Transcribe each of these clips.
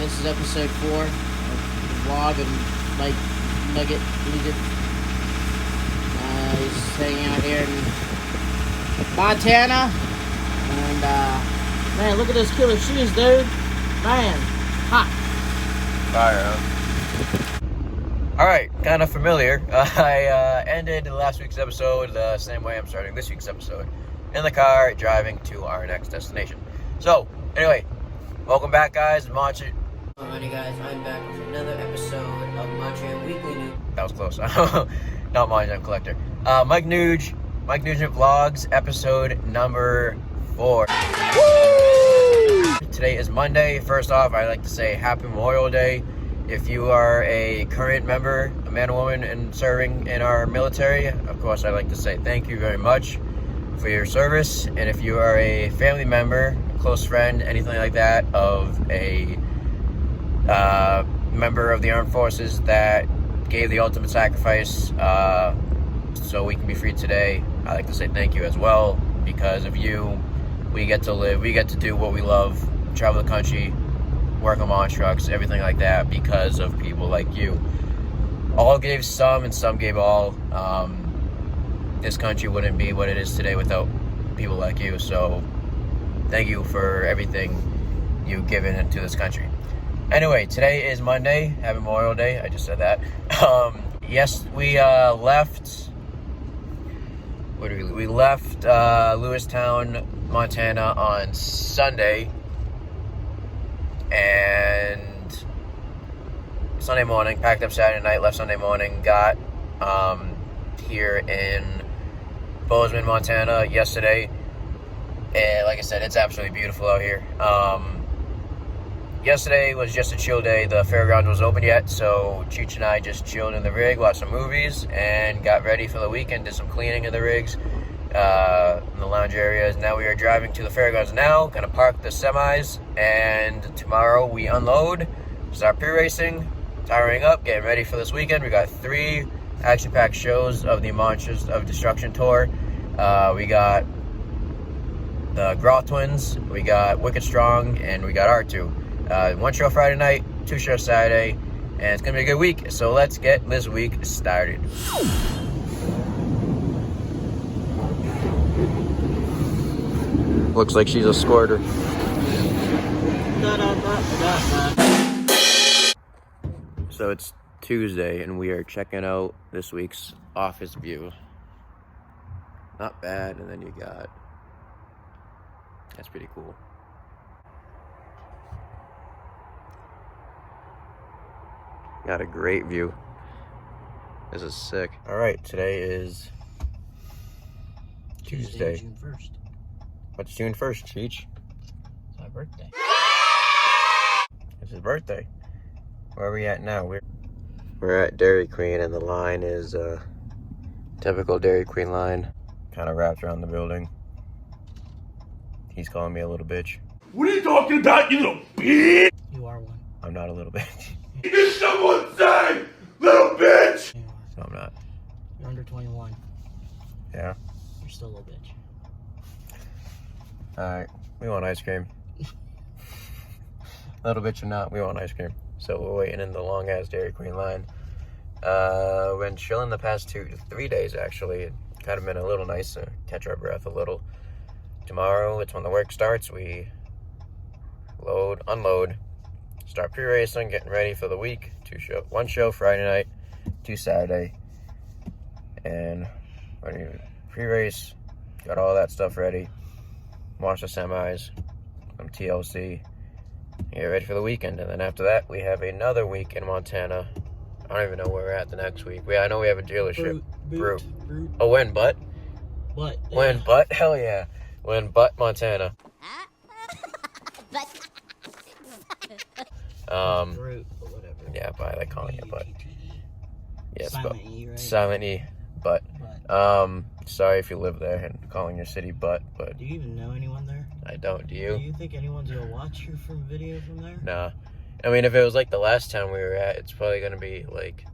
this is episode 4 of the vlog of Mike Nugent. He's hanging out here in Montana. And, man, look at those killer shoes, dude. Man, hot. Fire, huh? Alright, kind of familiar. I ended last week's episode the same way I'm starting this week's episode. In the car, driving to our next destination. So, anyway, welcome back, guys. Alrighty, guys, I'm back with another episode of Nugent Weekly News. That was close. Not Nugent Collector. Mike Nugent Vlogs, episode number 4. Woo! Today is Monday. First off, I'd like to say Happy Memorial Day. If you are a current member, a man or woman, and serving in our military, of course, I'd like to say thank you very much for your service. And if you are a family member, close friend, anything like that, of a member of the armed forces that gave the ultimate sacrifice so we can be free today, I'd like to say thank you as well. Because of you, we get to live, we get to do what we love, travel the country, work on monster trucks, everything like that, because of people like you. All gave some and some gave all. This country wouldn't be what it is today without people like you. So thank you for everything you've given to this country. Anyway, today is Monday. Happy Memorial Day. I just said that. Yes, we left. Where did we left Lewistown, Montana on Sunday. And Sunday morning, packed up Saturday night, left Sunday morning, got here in Bozeman, Montana yesterday. And like I said, it's absolutely beautiful out here. Yesterday was just a chill day. The fairgrounds was open yet, so Cheech and I just chilled in the rig, watched some movies, and got ready for the weekend, did some cleaning of the rigs, in the lounge areas. Now we are driving to the fairgrounds now, gonna park the semis, and tomorrow we unload, start pre-racing, tiring up, getting ready for this weekend. We got 3 action-packed shows of the Monsters of Destruction tour. We got the Groth Twins, we got Wicked Strong, and we got R2. 1 show Friday night, 2 shows Saturday, and it's gonna be a good week. So let's get this week started. Looks like she's a squirter. So it's Tuesday, and we are checking out this week's office view. Not bad, and then you got... That's pretty cool. Got a great view. This is sick. Alright, today is Tuesday. June 1st. What's June 1st, Cheech? It's my birthday. It's his birthday. Where are we at now? We're at Dairy Queen, and the line is a typical Dairy Queen line. Kind of wrapped around the building. He's calling me a little bitch. What are you talking about, you little bitch? You are one. I'm not a little bitch. Did someone say, little bitch? You are. No, I'm not. You're under 21. Yeah? You're still a little bitch. Alright, we want ice cream. Little bitch or not, we want ice cream. So we're waiting in the long ass Dairy Queen line. We've been chilling the past 3 days actually. It kind of been a little nice to catch our breath a little. Tomorrow, it's when the work starts. We load, unload, start pre-racing, getting ready for the week. 1 show Friday night, 2 Saturday. And when you pre-race, got all that stuff ready. Watch the semis, some TLC, get ready for the weekend. And then after that, we have another week in Montana. I don't even know where we're at the next week. I know we have a dealership. Brute. Oh, when Butt? What? When Butt? Hell yeah. When Butt, Montana. Brute, or whatever. Yeah, but I like calling it Butt. Yes, Silent E, right? Silent E, Butt. Sorry if you live there and calling your city Butt, but Do you even know anyone there? I don't. Do you? Do you think anyone's gonna watch your video from there? Nah. I mean, if it was like the last town we were at, it's probably gonna be like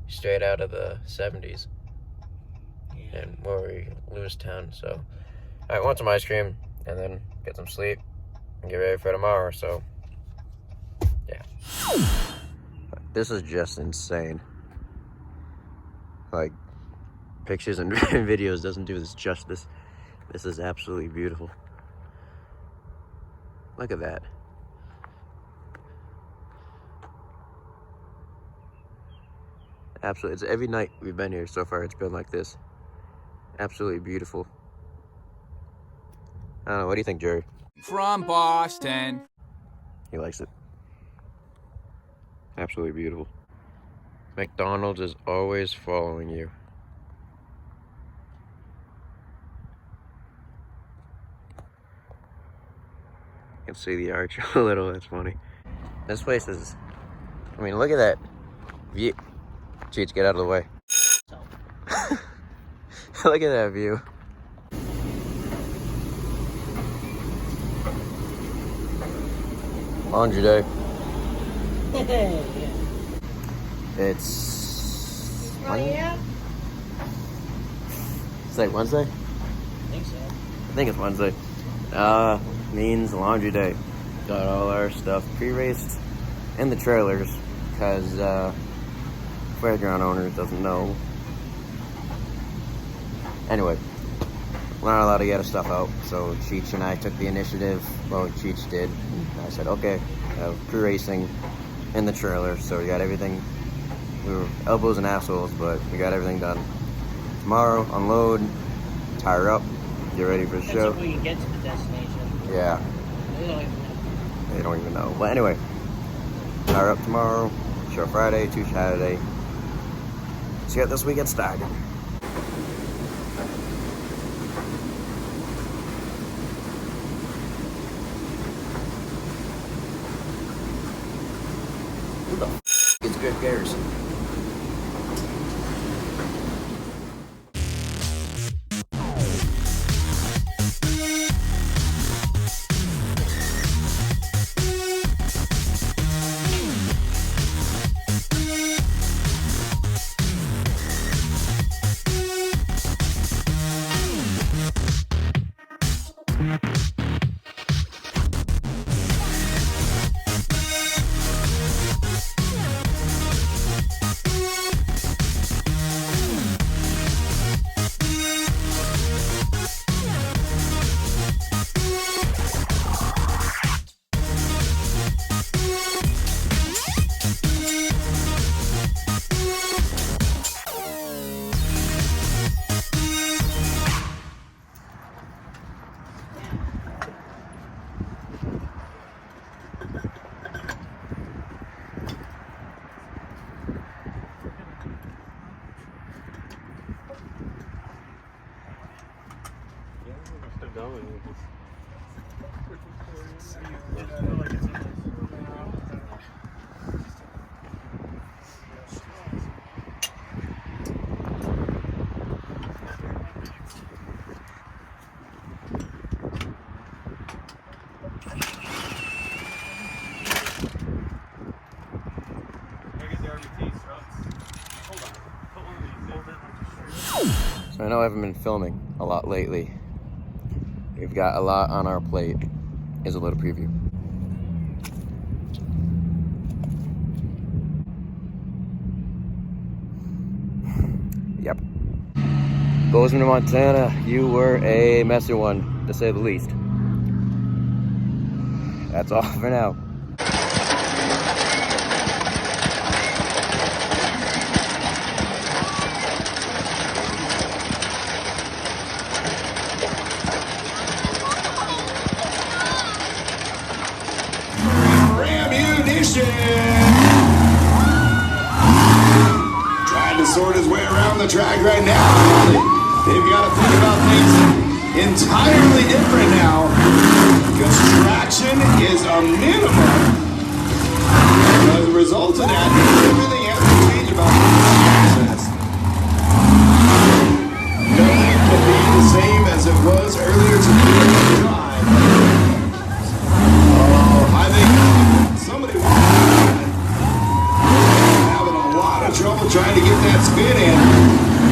straight out of the 70s. Yeah. And where we Lewistown, so I want some ice cream and then get some sleep and get ready for tomorrow. So yeah. This is just insane. Like, pictures and videos doesn't do this justice. This is absolutely beautiful. Look at that. Absolutely, it's every night we've been here so far, it's been like this. Absolutely beautiful. I don't know, what do you think, Jerry? From Boston. He likes it. Absolutely beautiful. McDonald's is always following you. You can see the arch a little, that's funny. This place is, I mean, look at that view. Cheats, get out of the way. Look at that view. Laundry day. It's like Wednesday? I think so. I think it's Wednesday. Means laundry day. Got all our stuff pre-raced in the trailers because fairground owner doesn't know. Anyway, we're not allowed to get our stuff out, so Cheech and I took the initiative. Well, Cheech did. I said, okay, pre-racing in the trailer, so we got everything. We were elbows and assholes, but we got everything done. Tomorrow, unload, tire up, get ready for the show. That's if we can get to the destination. Yeah. They don't even know. They don't even know. But anyway, tire up tomorrow, show Friday, to Saturday. Let's get this weekend started. Who the f is Good Garrison? So I know I haven't been filming a lot lately. We've got a lot on our plate. Here's a little preview. Yep. Bozeman, Montana, you were a messy one, to say the least. That's all for now. Trying to sort his way around the track right now. They've got to think about things entirely different now, because traction is a minimum. As a result of that, everything has to change about the process. Nothing can be the same as it was earlier today. I think somebody having a lot of trouble trying to get that spin in.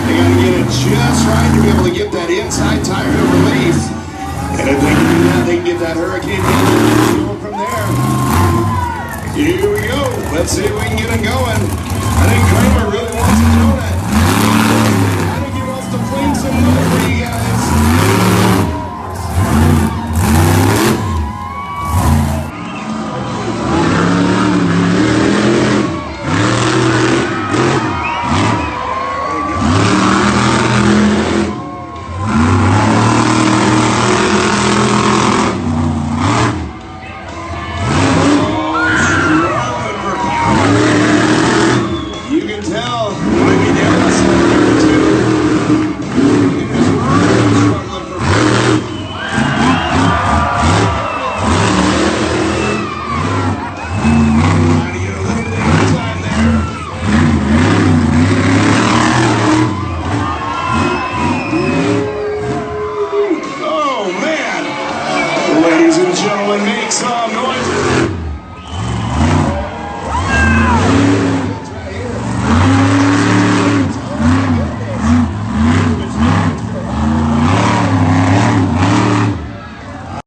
They got to get it just right to be able to get that inside tire to release. And if they can do that, they can get that hurricane in and go from there. You here we go. Let's see if we can get it going. I think Kramer really wants to do